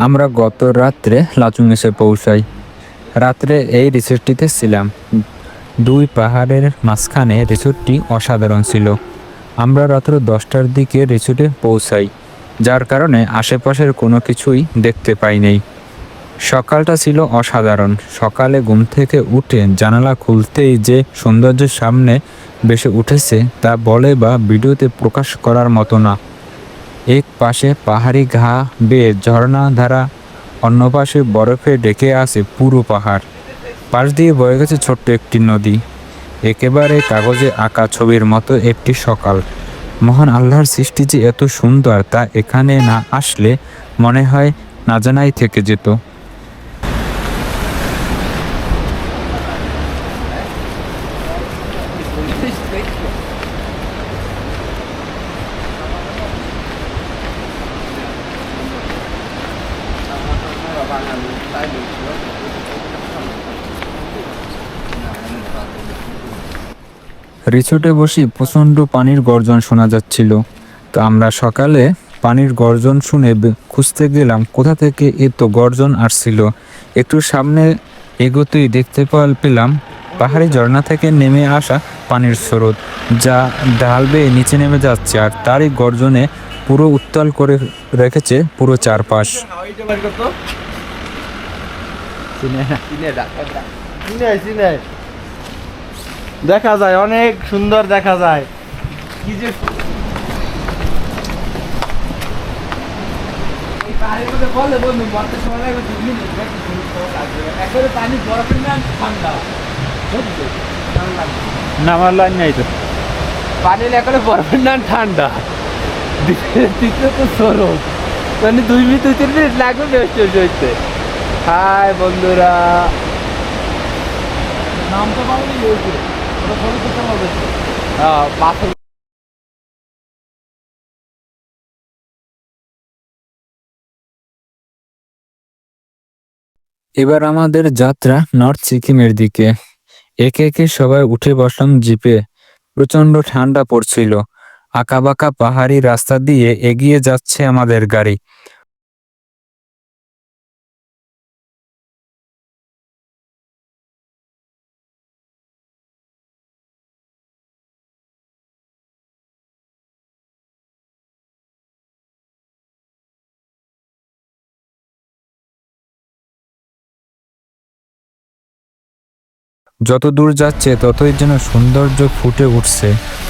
আমরা গত রাত্রে লাচুং এসে পৌঁছাই। রাত্রে এই রিসোর্টটিতে ছিলাম। দুই পাহাড়ের মাঝখানে রিসোর্টটি অসাধারণ ছিল। আমরা রাত্র 10টার দিকে রিসোর্টে পৌঁছাই, যার কারণে আশেপাশের কোনো কিছুই দেখতে পাইনি। সকালটা ছিল অসাধারণ। সকালে ঘুম থেকে উঠে জানালা খুলতেই যে সৌন্দর্যের সামনে ভেসে উঠেছে তা বলে বা ভিডিওতে প্রকাশ করার মতো না। এক পাশে পাহাড়ি ঘা বেয়ে ঝর্ণা ধারা, অন্য পাশে বরফে ঢেকে আছে পুরো পাহাড়। পাশ দিয়ে বয়ে গেছে ছোট্ট একটি নদী। একেবারে কাগজে আঁকা ছবির মতো একটি সকাল। মহান আল্লাহর সৃষ্টি যে এত সুন্দর তা এখানে না আসলে মনে হয় না জানাই থেকে যেত। রিসোর্টে বসে প্রচণ্ড পানির গর্জন শোনা যাচ্ছিল। তো আমরা সকালে পানির গর্জন শুনে খুঁজতে গেলাম কোথা থেকে এত গর্জন আসছিল। একটু সামনে এগোতেই দেখতে পেলাম পাহাড়ি ঝর্ণা থেকে নেমে আসা পানির স্রোত, যা ঢাল বেয়ে নিচে নেমে যাচ্ছে, আর তারই গর্জনে পুরো উত্তাল করে রেখেছে পুরো চারপাশ। দেখা যায়, অনেক সুন্দর দেখা যায়। কি যে নামার লাইন নাই তো, পানি এখানে বরফের না ঠান্ডা, দ্বিতীয় তো সরব, মানে 2 মিনিট 3 মিনিট লাগবে বেশ হইতে। হাই বন্ধুরা, নামটা পাবলি হয়েছে ওটা ফলো করতে হবে। পাথর এবার আমাদের যাত্রা নর্থ সিকিমের দিকে। একে একে সবাই উঠে বসলাম জিপে। প্রচণ্ড ঠান্ডা পড়ছিল। আঁকাবাঁকা পাহাড়ি রাস্তা দিয়ে এগিয়ে যাচ্ছে আমাদের গাড়ি। যত দূর যাচ্ছে ততই যেন সৌন্দর্য ফুটে উঠছে।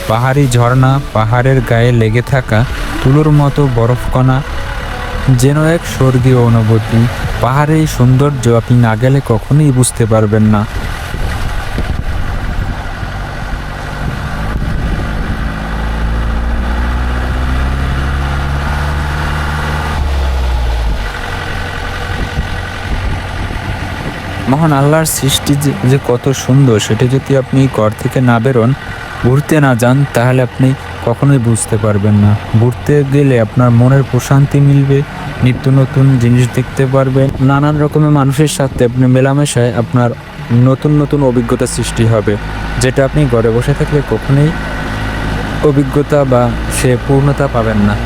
পাহাড়ি ঝর্ণা, পাহাড়ের গায়ে লেগে থাকা তুলোর মতো বরফকণা, যেন এক স্বর্গীয় অনুভূতি। পাহাড়ের সৌন্দর্য আপনি না গেলে কখনোই বুঝতে পারবেন না। মহান আল্লাহর সৃষ্টি যে কত সুন্দর সেটা যদি আপনি ঘর থেকে না বেরোন, ঘুরতে না যান, তাহলে আপনি কখনোই বুঝতে পারবেন না। ঘুরতে গেলে আপনার মনের প্রশান্তি মিলবে, নিত্য নতুন জিনিস দেখতে পারবেন, নানান রকমের মানুষের সাথে আপনি মেলামেশায় আপনার নতুন নতুন অভিজ্ঞতা সৃষ্টি হবে, যেটা আপনি ঘরে বসে থাকলে কখনোই অভিজ্ঞতা বা সে পূর্ণতা পাবেন না।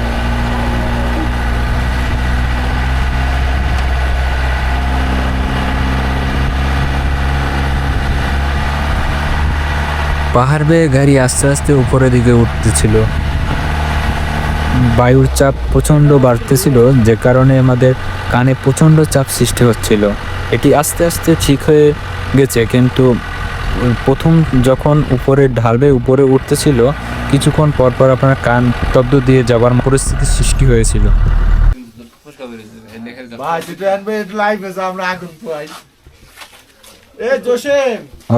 পাহাড় বেয়ে গাড়ি আস্তে আস্তে উপরের দিকে উঠতেছিল। বায়ুর চাপ প্রচণ্ড বাড়তেছিল, যে কারণে আমাদের কানে প্রচণ্ড চাপ সৃষ্টি হচ্ছিল। এটি আস্তে আস্তে ঠিক হয়ে গেছে, কিন্তু প্রথম যখন উপরে ঢাল বেয়ে উপরে উঠতেছিল, কিছুক্ষণ পর পর আপনার কান শব্দ দিয়ে যাবার পরিস্থিতির সৃষ্টি হয়েছিল।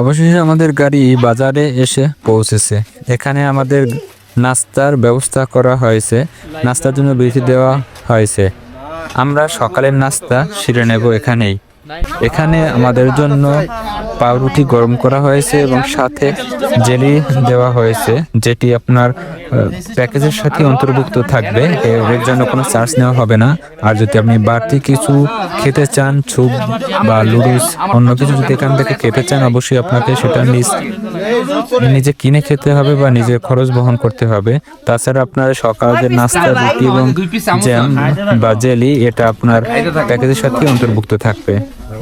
অবশেষে আমাদের গাড়ি বাজারে এসে পৌঁছেছে। এখানে আমাদের নাস্তার ব্যবস্থা করা হয়েছে, নাস্তার জন্য বিরতি দেওয়া হয়েছে। আমরা সকালের নাস্তা সেরে নেব এখানেই। এখানে আমাদের জন্য পাউরুটি গরম করা হয়েছে এবং সাথে জেলি দেওয়া হয়েছে, যেটি আপনার প্যাকেজের সাথে অন্তর্ভুক্ত থাকবে। এর জন্য কোনো চার্জ নেওয়া হবে না। আর যদি আপনি বাড়তি কিছু খেতে চান, স্যুপ বা লুডুস অন্য কিছু যদি এখান থেকে খেতে চান, অবশ্যই আপনাকে সেটা নিজে কিনে খেতে হবে বা নিজের খরচ বহন করতে হবে। তাছাড়া আপনার সকালের নাস্তা, রুটি এবং জ্যাম বা জেলি এটা আপনার প্যাকেজের সাথে অন্তর্ভুক্ত থাকবে।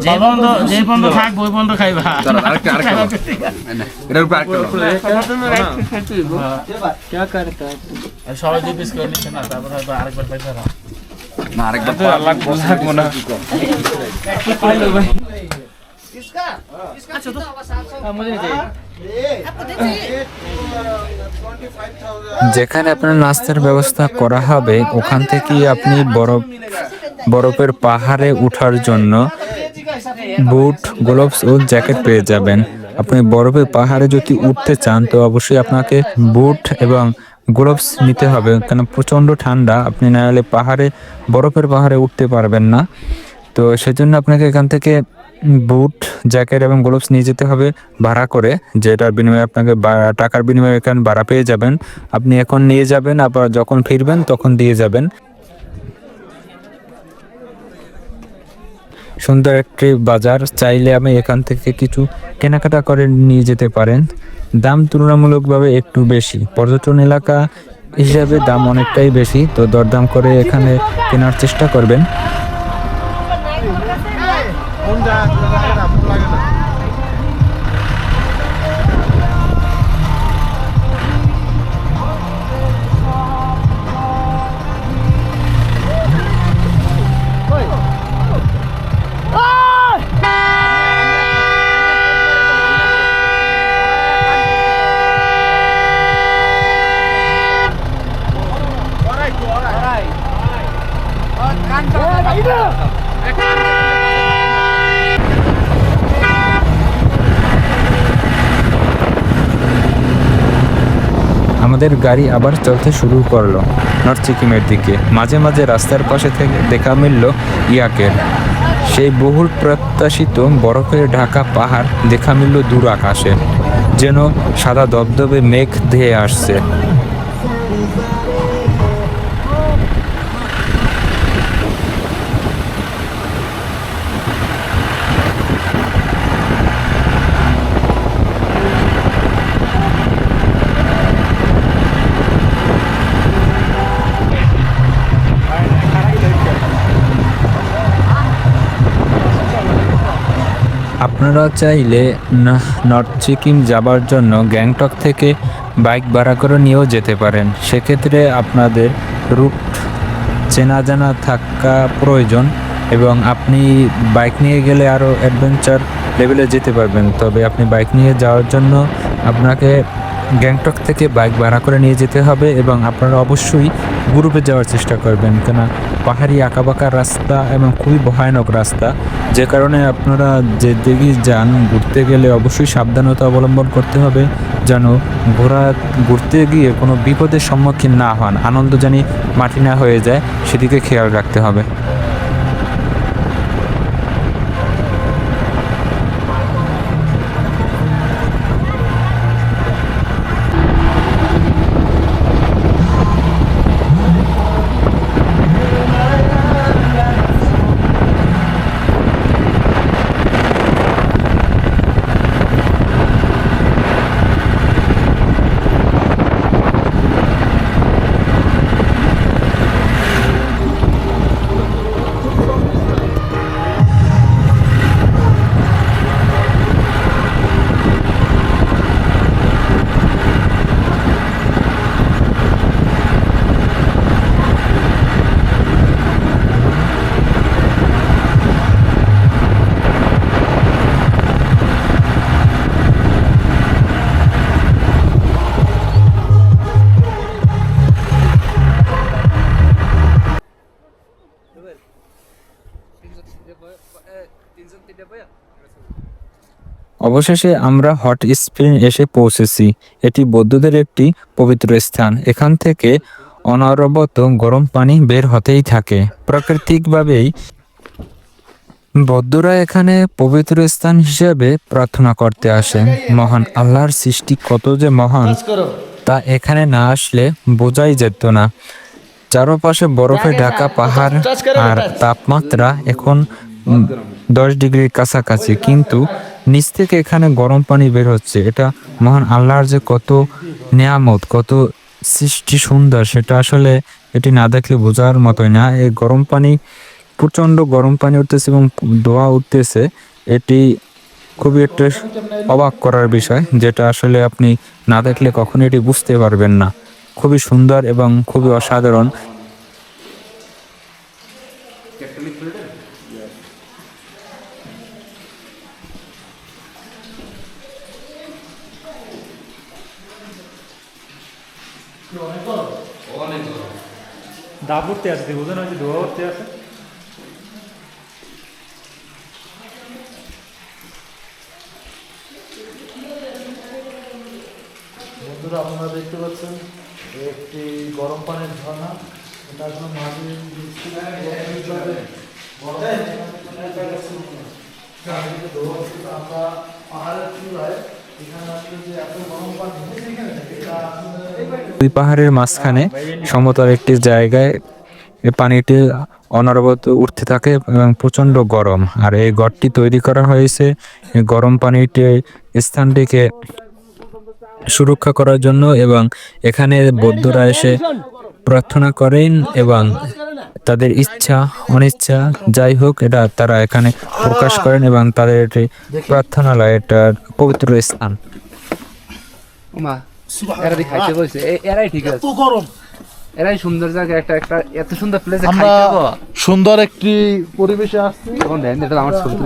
যে পর্যন্ত থাকবো ওই পর্যন্ত খাইবা। সবাই 2 পিস করে নিচ্ছে না, তারপর হয়তো আরেকবার পাইতে পারো না, আরেকবার লাগবো না। যেখানে আপনার নাস্তার ব্যবস্থা করা হবে ওখান থেকেই আপনি বরফের পাহাড়ে ওঠার জন্য বুট, গ্লোভস ও জ্যাকেট পেয়ে যাবেন। আপনি বরফের পাহাড়ে যদি উঠতে চান তো অবশ্যই আপনাকে বুট এবং গ্লোভস নিতে হবে, কারণ প্রচণ্ড ঠান্ডা। আপনি না হলে বরফের পাহাড়ে উঠতে পারবেন না। তো সেজন্য আপনাকে এখান থেকে বুট, জ্যাকেট এবং গ্লোভস নিয়ে যেতে হবে ভাড়া করে, যেটার বিনিময়ে আপনাকে টাকার বিনিময়ে এখানে ভাড়া পেয়ে যাবেন। আপনি এখন নিয়ে যাবেন, আবার যখন ফিরবেন তখন দিয়ে যাবেন। সুন্দর একটি বাজার, চাইলে আমি এখান থেকে কিছু কেনাকাটা করে নিয়ে যেতে পারেন। দাম তুলনামূলকভাবে একটু বেশি, পর্যটন এলাকা হিসাবে দাম অনেকটাই বেশি, তো দরদাম করে এখানে কেনার চেষ্টা করবেন। আমাদের গাড়ি আবার চলতে শুরু করলো নর্থ সিকিমের দিকে। মাঝে মাঝে রাস্তার পাশে থেকে দেখা মিলল ইয়াকের সেই বহুল প্রত্যাশিত বরফের ঢাকা পাহাড়, দেখা মিলল দূর আকাশে, যেন সাদা দবদবে মেঘ ধেয়ে আসছে। আপনারা চাইলে নর্থ সিকিম যাবার জন্য গ্যাংটক থেকে বাইক ভাড়া করে নিয়েও যেতে পারেন। সেক্ষেত্রে আপনাদের রুট চেনা জানা থাকা প্রয়োজন এবং আপনি বাইক নিয়ে গেলে আরও অ্যাডভেঞ্চার লেভেলে যেতে পারবেন। তবে আপনি বাইক নিয়ে যাওয়ার জন্য আপনাকে গ্যাংটক থেকে বাইক ভাড়া করে নিয়ে যেতে হবে এবং আপনারা অবশ্যই গ্রুপে যাওয়ার চেষ্টা করবেন, কেন পাহাড়ি আঁকাবাঁকা রাস্তা এবং খুবই ভয়ানক রাস্তা, যে কারণে আপনারা যে দিকে যান ঘুরতে গেলে অবশ্যই সাবধানতা অবলম্বন করতে হবে, যেন ঘুরতে গিয়ে কোনো বিপদের সম্মুখীন না হন, আনন্দ জানি মাটি না হয়ে যায় সেদিকে খেয়াল রাখতে হবে। অবশেষে আমরা হট স্প্রিং এসে পৌঁছেছি। এটি বৌদ্ধদের একটি পবিত্র স্থান। এখান থেকে অনবরত গরম পানি বের হতেই থাকে। প্রাকৃতিকভাবেই বৌদ্ধরা এখানে পবিত্র স্থান হিসেবে প্রার্থনা করতে আসে। মহান আল্লাহর সৃষ্টি কত যে মহান তা এখানে না আসলে বোঝাই যেত না। চারপাশে বরফে ঢাকা পাহাড় আর তাপমাত্রা এখন 10 ডিগ্রির কাছাকাছি, কিন্তু নিচ থেকে এখানে গরম পানি বের হচ্ছে। এটা মহান আল্লাহর যে কত নেয়ামত, কত সৃষ্টি সুন্দর, সেটা আসলে এটি না দেখলে বোঝার মতোই না। এই গরম পানি, প্রচণ্ড গরম পানি উঠতেছে এবং ধোঁয়া উঠতেছে, এটি খুবই একটা অবাক করার বিষয়, যেটা আসলে আপনি না দেখলে কখনো এটি বুঝতে পারবেন না। খুবই সুন্দর এবং খুবই অসাধারণ। ডাব উঠতে আছে, বুঝেন ওই যে ধোয়া উঠতে আছে। বন্ধুরা, আপনারা দেখতে পাচ্ছেন একটি গরম পানির ঝর্ণা। এটা আসলে মাঝে আমরা পাহাড়ের চূড়ায় এখানে আসলে যে এত গরম পানি এটা দুই পাহাড়ের মাঝখানে সমতল একটি জায়গায় এই পানিটি অনবরত উঠতে থাকে এবং প্রচণ্ড গরম। আর এই ঘরটি তৈরি করা হয়েছে এই গরম পানিটি স্থানটিকে সুরক্ষা করার জন্য, এবং এখানে বৌদ্ধরা এসে প্রার্থনা করেন এবং তাদের ইচ্ছা অনিচ্ছা যাই হোক এটা তারা এখানে প্রকাশ করেন, এবং তাদের এটি প্রার্থনালয়, এটা পবিত্র স্থান। মা এরা খাইতে বলছে, এরাই ঠিক আছে, এরাই সুন্দর জায়গা, একটা এত সুন্দর প্লেসে আমরা খাইতে সুন্দর একটি পরিবেশে আসছি। তখন দেন এটা আমার ছবি